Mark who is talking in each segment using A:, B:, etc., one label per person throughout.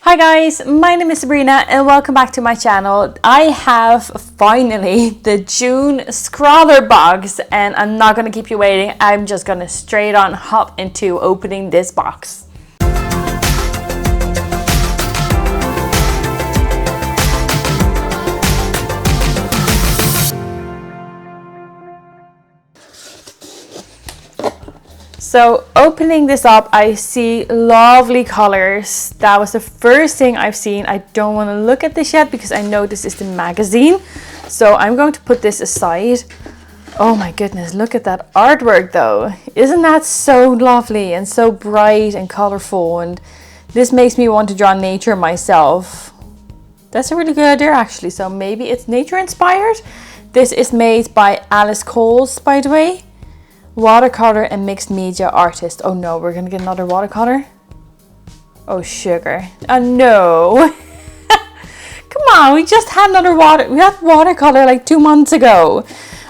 A: Hi guys, my name is Sabrina and welcome back to my channel. I have finally the June Scrawlrbox and I'm not going to keep you waiting. I'm just going to straight on hop into opening this box. So opening this up, I see lovely colors. That was the first thing I've seen. I don't want to look at this yet because I know this is the magazine. So I'm going to put this aside. Oh my goodness, look at that artwork though. Isn't that so lovely and so bright and colorful? And this makes me want to draw nature myself. That's a really good idea actually. So maybe it's nature inspired. This is made by Alice Coles, by the way. Watercolor and mixed media artist. Oh no, we're gonna get another watercolor. Oh sugar. Oh no. Come on, we just had we had watercolor like 2 months ago.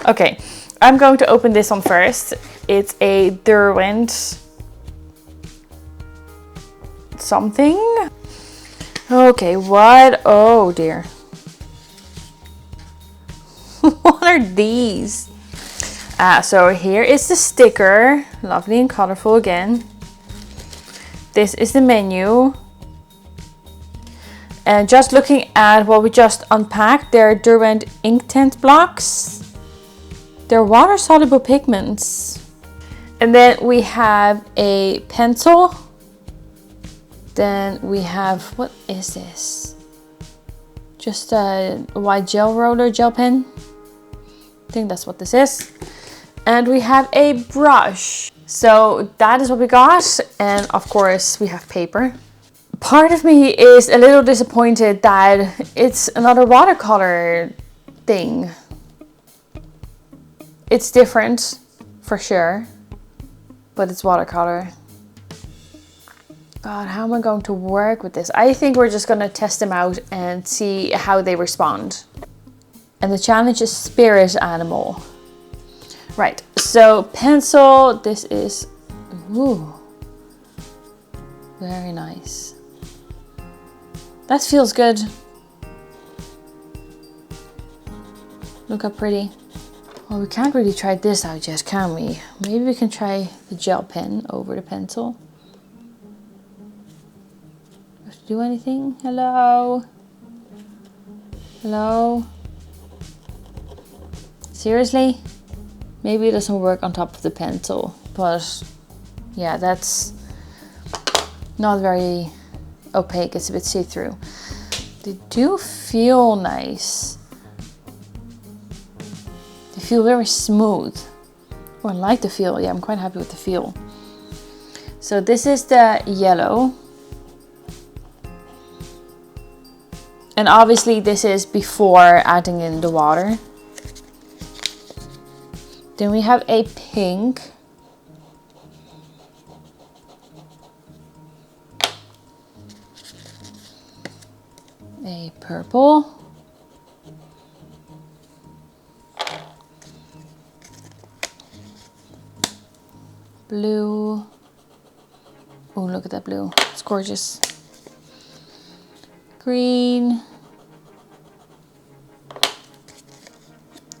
A: Okay, I'm going to open this one first. It's a Derwent something. Okay, what? Oh dear. What are these? So here is the sticker, lovely and colorful again. This is the menu. And just looking at what we just unpacked, they're Derwent ink tint blocks. They're water soluble pigments. And then we have a pencil. Then we have, what is this? Just a white gel roller, gel pen. I think that's what this is. And we have a brush. So that is what we got. And of course we have paper. Part of me is a little disappointed that it's another watercolor thing. It's different for sure, but it's watercolor. God, how am I going to work with this? I think we're just gonna test them out and see how they respond. And the challenge is spirit animal. Right, so pencil, this is, ooh, very nice. That feels good. Look how pretty. Well, we can't really try this out yet, can we? Maybe we can try the gel pen over the pencil. Do I have to do anything? Hello? Hello? Seriously? Maybe it doesn't work on top of the pencil, but yeah, that's not very opaque. It's a bit see-through. They do feel nice. They feel very smooth. Oh, I like the feel. Yeah, I'm quite happy with the feel. So this is the yellow. And obviously this is before adding in the water. Then we have a pink. A purple. Blue. Oh, look at that blue. It's gorgeous. Green.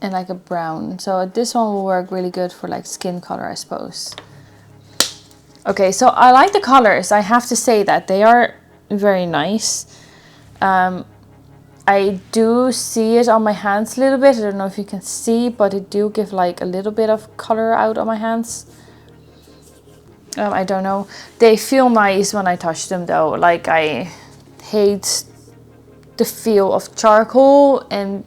A: And like a brown. So this one will work really good for like skin color, I suppose. Okay, so I like the colors. I have to say that they are very nice. I do see it on my hands a little bit. I don't know if you can see, but it do give like a little bit of color out on my hands. I don't know. They feel nice when I touch them though. Like I hate the feel of charcoal and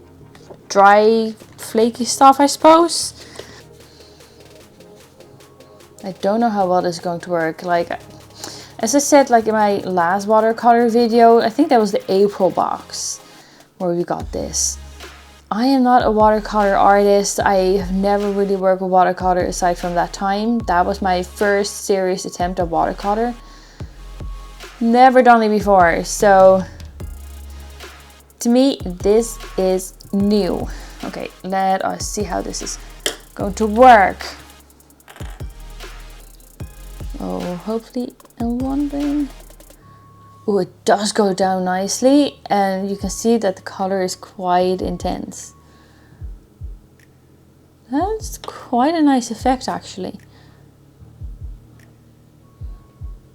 A: dry flaky stuff, I suppose. I don't know how well this is going to work. Like as I said, like in my last watercolor video, I think that was the April box where we got this. I am not a watercolor artist. I have never really worked with watercolor aside from that time. That was my first serious attempt at watercolor. Never done it before, so to me this is new. Okay, let us see how this is going to work. Oh, hopefully I'm wondering. Oh, it does go down nicely, and you can see that the color is quite intense. That's quite a nice effect actually.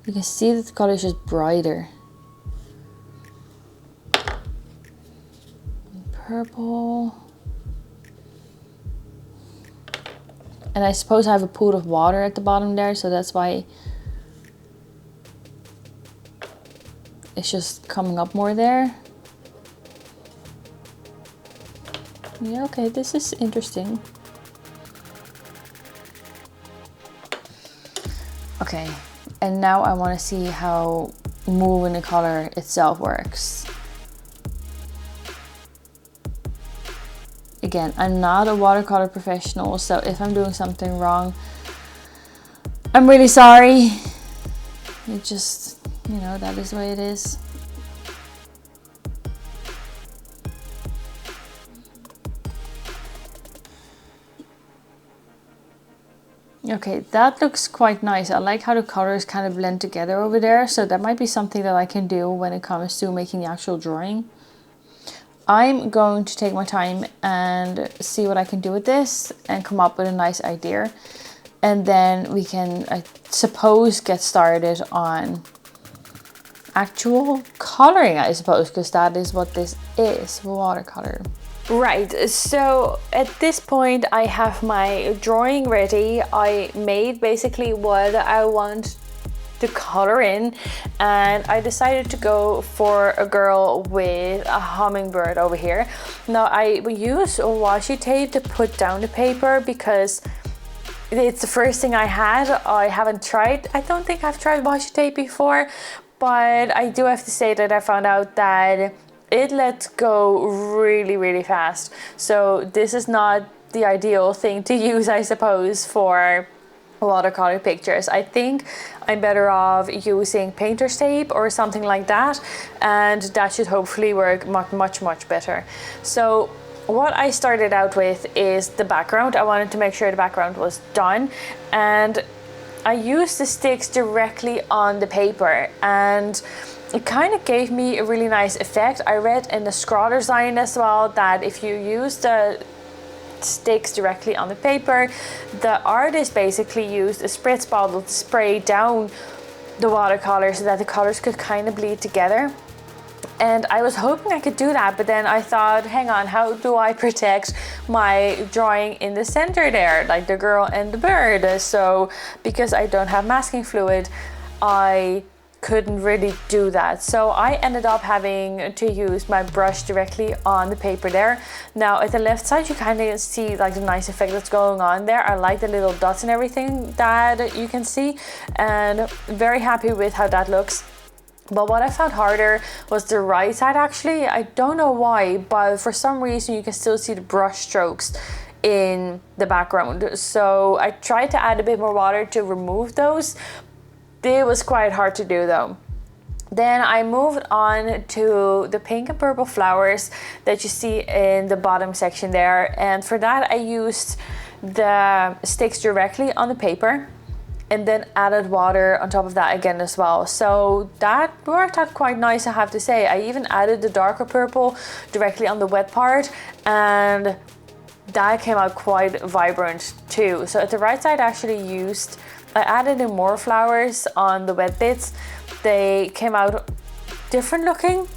A: You can see that the color is just brighter. Purple. And I suppose I have a pool of water at the bottom there, so that's why it's just coming up more there. Yeah, okay, this is interesting. Okay, and now I want to see how moving the color itself works. Again, I'm not a watercolor professional, so if I'm doing something wrong, I'm really sorry. It just, you know, that is the way it is. Okay, that looks quite nice. I like how the colors kind of blend together over there, so that might be something that I can do when it comes to making the actual drawing. I'm going to take my time and see what I can do with this and come up with a nice idea. And then we can, I suppose, get started on actual coloring, I suppose, because that is what this is, watercolor. Right, so at this point I have my drawing ready. I made basically what I want to color in, and I decided to go for a girl with a hummingbird over here. Now I will use washi tape to put down the paper because it's the first thing I had. I haven't tried, I don't think I've tried washi tape before, but I do have to say that I found out that it lets go really fast. So this is not the ideal thing to use, I suppose, for watercolor pictures. I think I'm better off using painter's tape or something like that, and that should hopefully work much better. So what I started out with is the background. I wanted to make sure the background was done, and I used the sticks directly on the paper, and it kind of gave me a really nice effect. I read in the Scrawlr design as well that if you use the sticks directly on the paper, the artist basically used a spritz bottle to spray down the watercolor so that the colors could kind of bleed together. And I was hoping I could do that, but then I thought, hang on, how do I protect my drawing in the center there, like the girl and the bird? So because I don't have masking fluid, I couldn't really do that. So I ended up having to use my brush directly on the paper there. Now at the left side you kind of see like the nice effect that's going on there. I like the little dots and everything that you can see, and very happy with how that looks. But what I found harder was the right side actually. I don't know why, but for some reason you can still see the brush strokes in the background. So I tried to add a bit more water to remove those. It was quite hard to do though. Then I moved on to the pink and purple flowers that you see in the bottom section there. And for that I used the sticks directly on the paper and then added water on top of that again as well. So that worked out quite nice, I have to say. I even added the darker purple directly on the wet part, and that came out quite vibrant too. So at the right side I actually I added in more flowers on the wet bits. They came out different looking,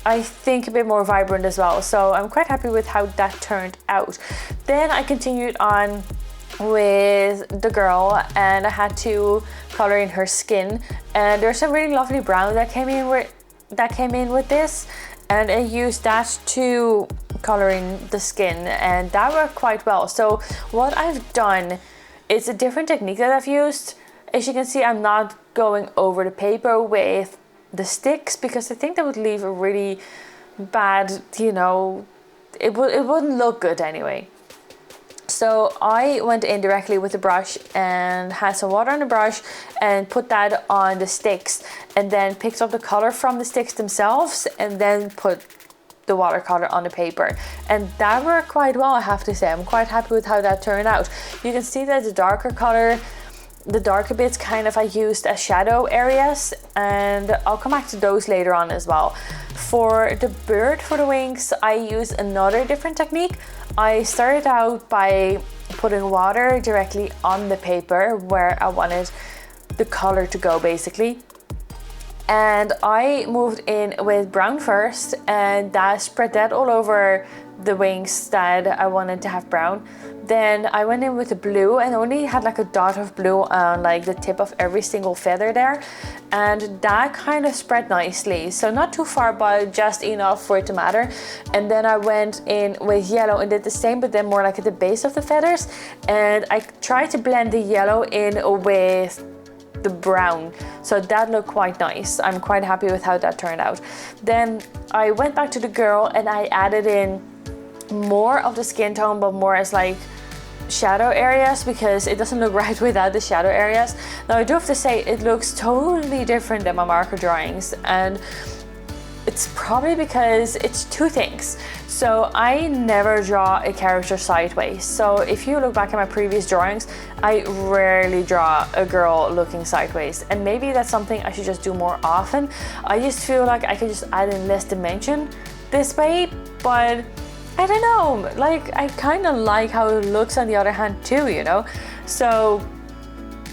A: I think a bit more vibrant as well. So I'm quite happy with how that turned out. Then I continued on with the girl, and I had to color in her skin, and there's a really lovely brown that came in with this, and I used that to color in the skin, and that worked quite well. So what I've done, it's a different technique that I've used. As you can see, I'm not going over the paper with the sticks because I think that would leave a really bad, you know, it wouldn't look good anyway. So I went in directly with the brush and had some water on the brush and put that on the sticks, and then picked up the color from the sticks themselves and then put the watercolor on the paper, and that worked quite well, I have to say. I'm quite happy with how that turned out. You can see that the darker color the darker bits kind of I used as shadow areas, and I'll come back to those later on as well. For the bird, for the wings, I used another different technique. I started out by putting water directly on the paper where I wanted the color to go basically. And I moved in with brown first, and that spread that all over the wings that I wanted to have brown. Then I went in with the blue and only had like a dot of blue on like the tip of every single feather there, and that kind of spread nicely, so not too far but just enough for it to matter. And then I went in with yellow and did the same, but then more like at the base of the feathers, and I tried to blend the yellow in with the brown, so that looked quite nice. I'm quite happy with how that turned out. Then I went back to the girl and I added in more of the skin tone, but more as like shadow areas, because it doesn't look right without the shadow areas. Now I do have to say it looks totally different than my marker drawings, and it's probably because it's two things. So I never draw a character sideways. So if you look back at my previous drawings, I rarely draw a girl looking sideways, and maybe that's something I should just do more often. I just feel like I could just add in less dimension this way, but I don't know, like I kind of like how it looks on the other hand too, you know? So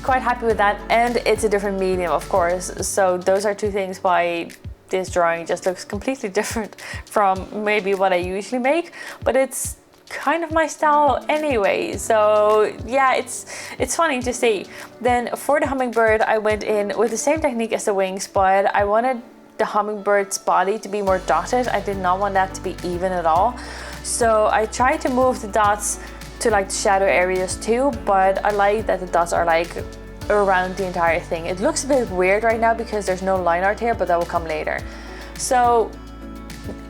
A: quite happy with that, and it's a different medium of course. So those are two things why this drawing just looks completely different from maybe what I usually make, but it's kind of my style anyway. So yeah, it's funny to see. Then for the hummingbird, I went in with the same technique as the wings, but I wanted the hummingbird's body to be more dotted. I did not want that to be even at all. So I tried to move the dots to like the shadow areas too, but I like that the dots are like around the entire thing. It looks a bit weird right now because there's no line art here, but that will come later. So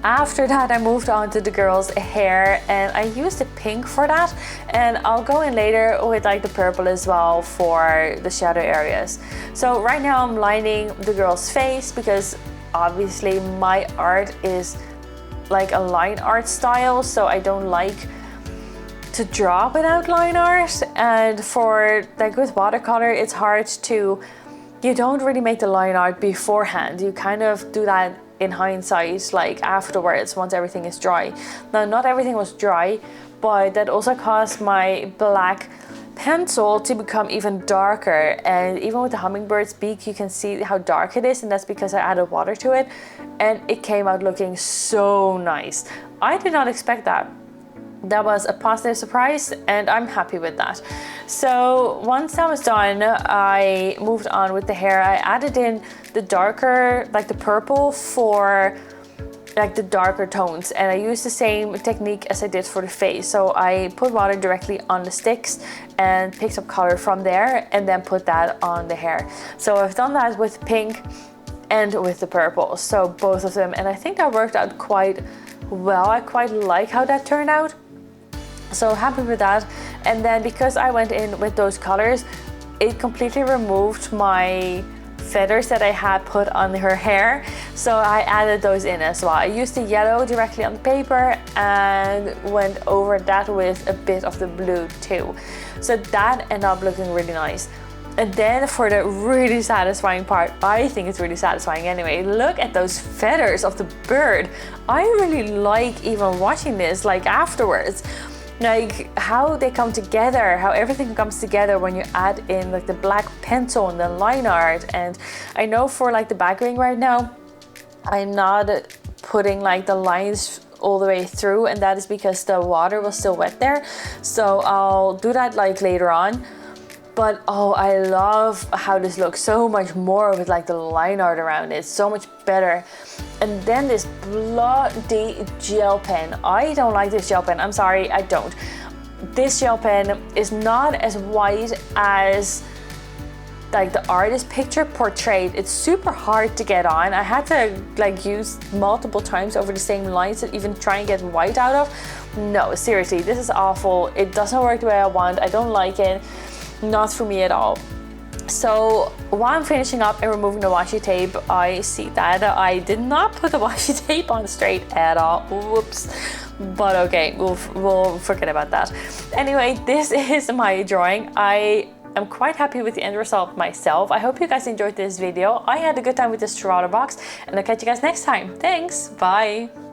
A: after that I moved on to the girl's hair, and I used the pink for that, and I'll go in later with like the purple as well for the shadow areas. So right now I'm lining the girl's face because obviously my art is like a line art style, so I don't like to draw without line art. And for like with watercolor, it's hard to, you don't really make the line art beforehand, you kind of do that in hindsight, like afterwards once everything is dry. Now not everything was dry, but that also caused my black pencil to become even darker, and even with the hummingbird's beak you can see how dark it is, and that's because I added water to it, and it came out looking so nice. I did not expect that. That was a positive surprise, and I'm happy with that. So once that was done, I moved on with the hair. I added in the darker, like the purple for like the darker tones, and I used the same technique as I did for the face. So I put water directly on the sticks and picked up color from there, and then put that on the hair. So I've done that with pink and with the purple, so both of them, and I think that worked out quite well. I quite like how that turned out, so happy with that. And then because I went in with those colors, it completely removed my feathers that I had put on her hair, so I added those in as well. I used the yellow directly on the paper and went over that with a bit of the blue too, so that ended up looking really nice. And then for the really satisfying part, I think it's really satisfying anyway, look at those feathers of the bird. I really like even watching this like afterwards, like how they come together, how everything comes together when you add in like the black pencil and the line art. And I know for like the back ring right now, I'm not putting like the lines all the way through, and that is because the water was still wet there, so I'll do that like later on. But oh, I love how this looks so much more with like the line art around it, so much better. And then this bloody gel pen. I don't like this gel pen, I'm sorry, I don't. This gel pen is not as white as like the artist picture portrayed. It's super hard to get on. I had to like use multiple times over the same lines to even try and get white out of. No, seriously, this is awful. It doesn't work the way I want. I don't like it. Not for me at all. So while I'm finishing up and removing the washi tape, I see that I did not put the washi tape on straight at all. Whoops. But okay, we'll forget about that. Anyway, this is my drawing. I I'm quite happy with the end result myself. I hope you guys enjoyed this video. I had a good time with the Scrawlrbox, and I'll catch you guys next time. Thanks, bye!